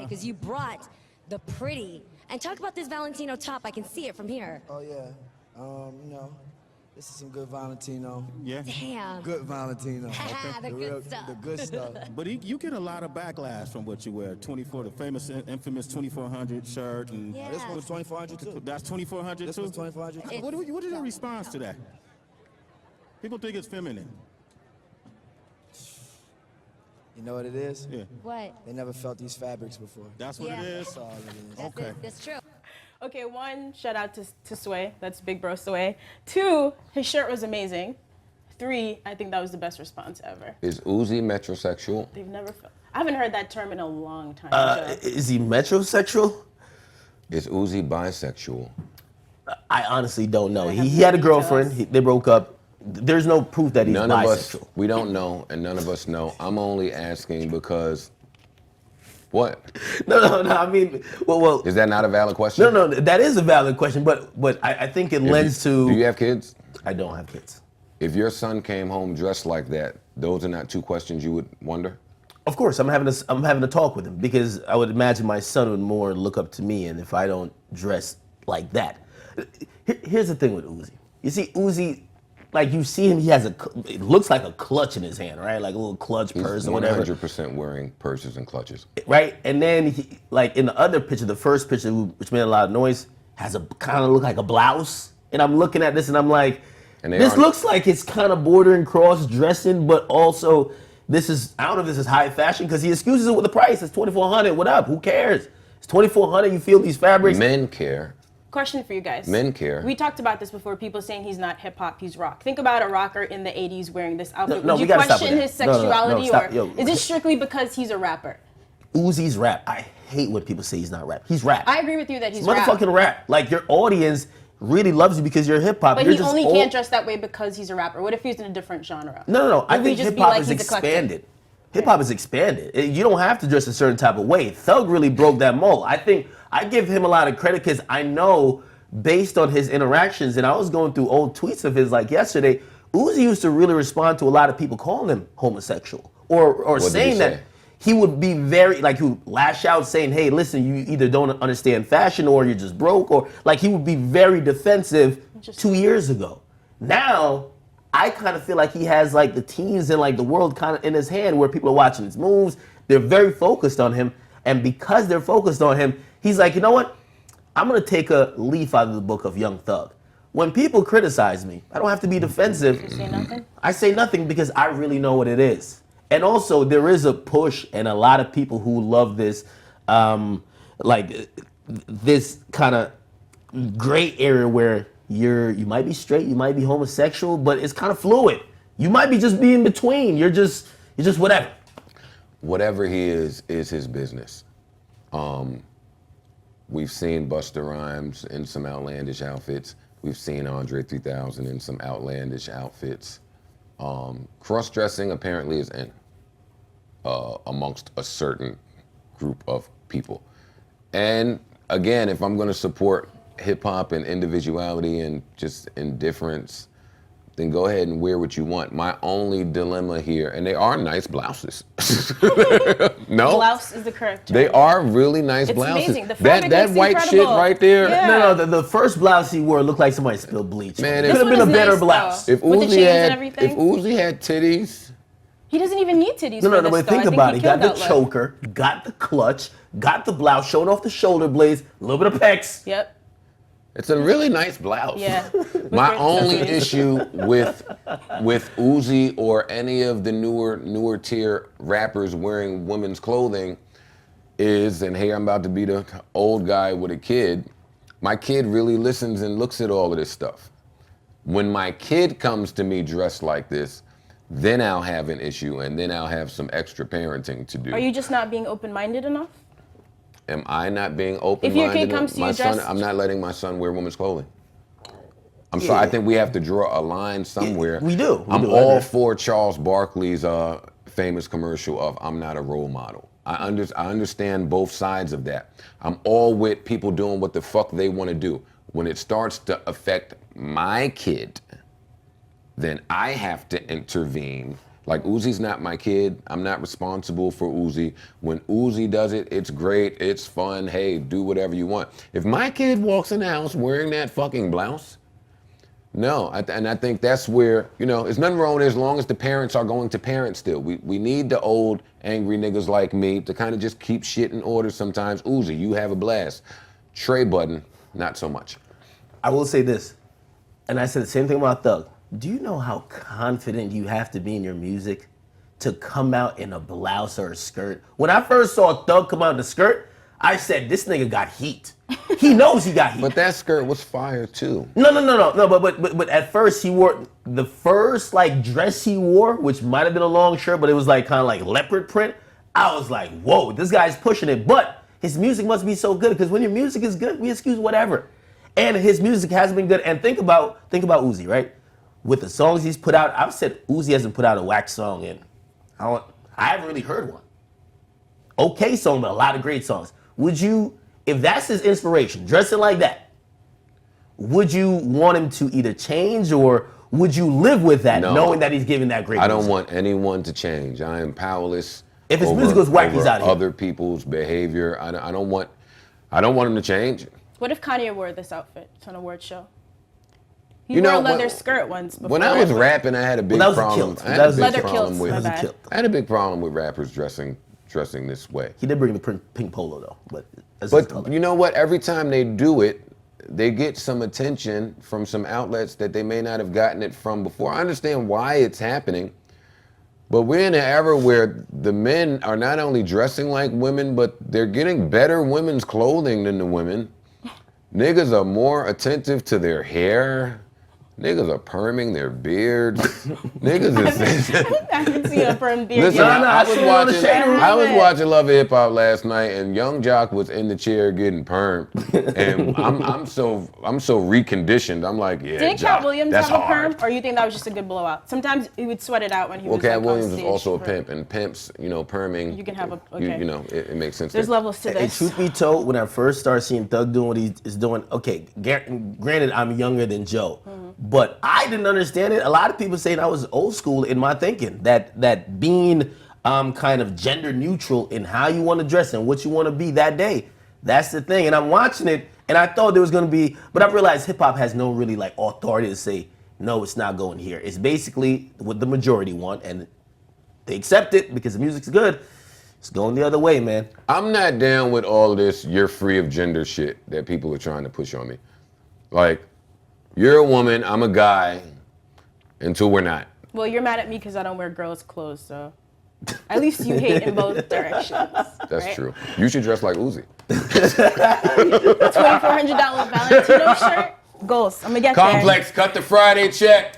because you brought the pretty. And talk about this Valentino top. I can see it from here. Oh, yeah. You know, this is some good Valentino. Yeah. Damn. Good Valentino. The good stuff. The good stuff. But you get a lot of backlash from what you wear. 24, the famous, infamous 2400 shirt. And Yeah. This one was 2400 too. That's 2400 This too? was 2400 too. What is your response to that? People think it's feminine. You know what it is? Yeah. What? They never felt these fabrics before. That's what Yeah. it is? That's all it is. That's Okay. it. That's true. Okay, one, shout out to Sway. That's Big Bro Sway. Two, his shirt was amazing. Three, I think that was the best response ever. Is Uzi metrosexual? They've never felt. I haven't heard that term in a long time. Is he metrosexual? Is Uzi bisexual? I honestly don't know. I have He had a no girlfriend. details. They broke up. There's no proof that he's None of us, bisexual. we don't know, and none of us know. I'm only asking because, what? No. I mean, well. Is that not a valid question? No. That is a valid question, but I think it lends to. Do you have kids? I don't have kids. If your son came home dressed like that, those are not two questions you would wonder? Of course, I'm having a talk with him because I would imagine my son would more look up to me, and if I don't dress like that. Here's the thing with Uzi. You see, Uzi, like you see him, he has it looks like a clutch in his hand, right? Like a little clutch purse He's or whatever. 100% wearing purses and clutches. Right? And then, he, like in the other picture, the first picture, which made a lot of noise, has a kind of look like a blouse. And I'm looking at this and I'm like, this looks like it's kind of bordering cross-dressing, but also this is, I don't know if this is high fashion because he excuses it with the price. It's $2,400. What up? Who cares? It's $2,400. You feel these fabrics. Men care. Question for you guys. Men care. We talked about this before, people saying he's not hip hop, he's rock. Think about a rocker in the 80s wearing this outfit. No, Would we you gotta stop question with his that. No, sexuality stop. or Yo. is it strictly because he's a rapper? Uzi's rap. I hate when people say he's not rap. He's rap. I agree with you that he's motherfucking rap. Like your audience really loves you because you're hip hop. But you're he just only can't dress that way because he's a rapper. What if he's in a different genre? No. I Would we think just hip be hop like is he's eclectic? expanded. Hip hop is expanded. You don't have to dress a certain type of way. Thug really broke that mold. I think I give him a lot of credit because I know based on his interactions, and I was going through old tweets of his like yesterday, Uzi used to really respond to a lot of people calling him homosexual or saying that he would be very, like he would lash out saying, hey, listen, you either don't understand fashion or you're just broke, or like he would be very defensive 2 years ago. Now, I kind of feel like he has like the teens and like the world kind of in his hand where people are watching his moves. They're very focused on him. And because they're focused on him, he's like, you know what? I'm going to take a leaf out of the book of Young Thug. When people criticize me, I don't have to be defensive. You say nothing? I say nothing because I really know what it is. And also, there is a push and a lot of people who love this, like this kind of gray area where you might be straight, you might be homosexual, but it's kind of fluid. You might be just be in between. You're just whatever. Whatever he is his business. We've seen Busta Rhymes in some outlandish outfits. We've seen Andre 3000 in some outlandish outfits. Cross-dressing apparently is in amongst a certain group of people. And again, if I'm gonna support hip hop and individuality and just indifference, then go ahead and wear what you want. My only dilemma here, and they are nice blouses. No? Blouse is the correct term. They are really nice It's blouses. amazing. The fabric that looks white incredible. shit right there. Yeah. No, the first blouse he wore looked like somebody spilled bleach. Man, it This could have one been a is better nice, blouse. though. If With the chains Uzi and had, everything? if Uzi had titties, He doesn't even need titties No, for but this, think though. I about it. think He got the killed that look. choker, got the clutch, got the blouse, showing off the shoulder blades, a little bit of pecs. Yep. it's a really nice blouse. Yeah. My With only accessories. issue with Uzi or any of the newer tier rappers wearing women's clothing is, and hey, I'm about to be the old guy with a kid. My kid really listens and looks at all of this stuff. When my kid comes to me dressed like this, then I'll have an issue, and then I'll have some extra parenting to do. Are you just not being open-minded enough? Am I not being open-minded? If your kid comes to you my son, dressed- I'm not letting my son wear women's clothing. I'm sorry. I think we have to draw a line somewhere. we do. I'm I all agree. for Charles Barkley's famous commercial of "I'm not a role model." I understand both sides of that. I'm all with people doing what the fuck they want to do. When it starts to affect my kid, then I have to intervene Like, Uzi's not my kid. I'm not responsible for Uzi. When Uzi does it, it's great. It's fun. Hey, do whatever you want. If my kid walks in the house wearing that fucking blouse, no. And I think that's where, you know, there's nothing wrong with it as long as the parents are going to parent still. We need the old angry niggas like me to kind of just keep shit in order sometimes. Uzi, you have a blast. Trey Budden, not so much. I will say this, and I said the same thing about Thug. Do you know how confident you have to be in your music to come out in a blouse or a skirt? When I first saw Thug come out in a skirt, I said, this nigga got heat. He knows he got heat. But that skirt was fire too. No, but at first he wore, the first like dress he wore, which might have been a long shirt, but it was like kind of like leopard print. I was like, whoa, this guy's pushing it. But his music must be so good, because when your music is good, we excuse whatever. And his music has been good. And think about Uzi, right? With the songs he's put out, I've said Uzi hasn't put out a whack song in, I haven't really heard one. Okay song, but a lot of great songs. Would you, if that's his inspiration, dressing like that, would you want him to either change, or would you live with that, knowing that he's giving that great music? I don't want anyone to change. I am powerless. If his music goes whack, he's out of here. Other people's behavior. I don't want him to change. What if Kanye wore this outfit to an award show? He wore a leather skirt once before. When I was rapping, I had a big problem. I had a big problem with rappers dressing this way. He did bring the pink polo though, but you know what? Every time they do it, they get some attention from some outlets that they may not have gotten it from before. I understand why it's happening, but we're in an era where the men are not only dressing like women, but they're getting better women's clothing than the women. Niggas are more attentive to their hair. Niggas are perming their beards. Niggas is. I haven't seen a perm beard. Listen, I was watching Love and Hip Hop last night, and Young Jock was in the chair getting permed, and I'm so reconditioned. I'm like, yeah. Didn't Jock, Cat Williams that's have a hard. perm, or you think that was just a good blowout? Sometimes he would sweat it out when he was. Cat like, Williams on is also a stage. pimp, and pimps, you know, perming. You can have a okay. You know, it makes sense. There's levels to And this. truth be told, when I first started seeing Thug doing what he is doing, okay, granted I'm younger than Joe, but I didn't understand it. A lot of people saying I was old school in my thinking, that being kind of gender neutral in how you want to dress and what you want to be that day. That's the thing. And I'm watching it, and I thought there was going to be, but I realized hip hop has no really like authority to say, no, it's not going here. It's basically what the majority want, and they accept it because the music's good. It's going the other way, man. I'm not down with all this "you're free of gender" shit that people are trying to push on me. Like, you're a woman, I'm a guy, until we're not. Well, you're mad at me because I don't wear girls' clothes, so at least you hate in both directions. That's right? true. You should dress like Uzi. $2,400 Valentino shirt. Goals. I'm gonna get Complex, cut the Friday check.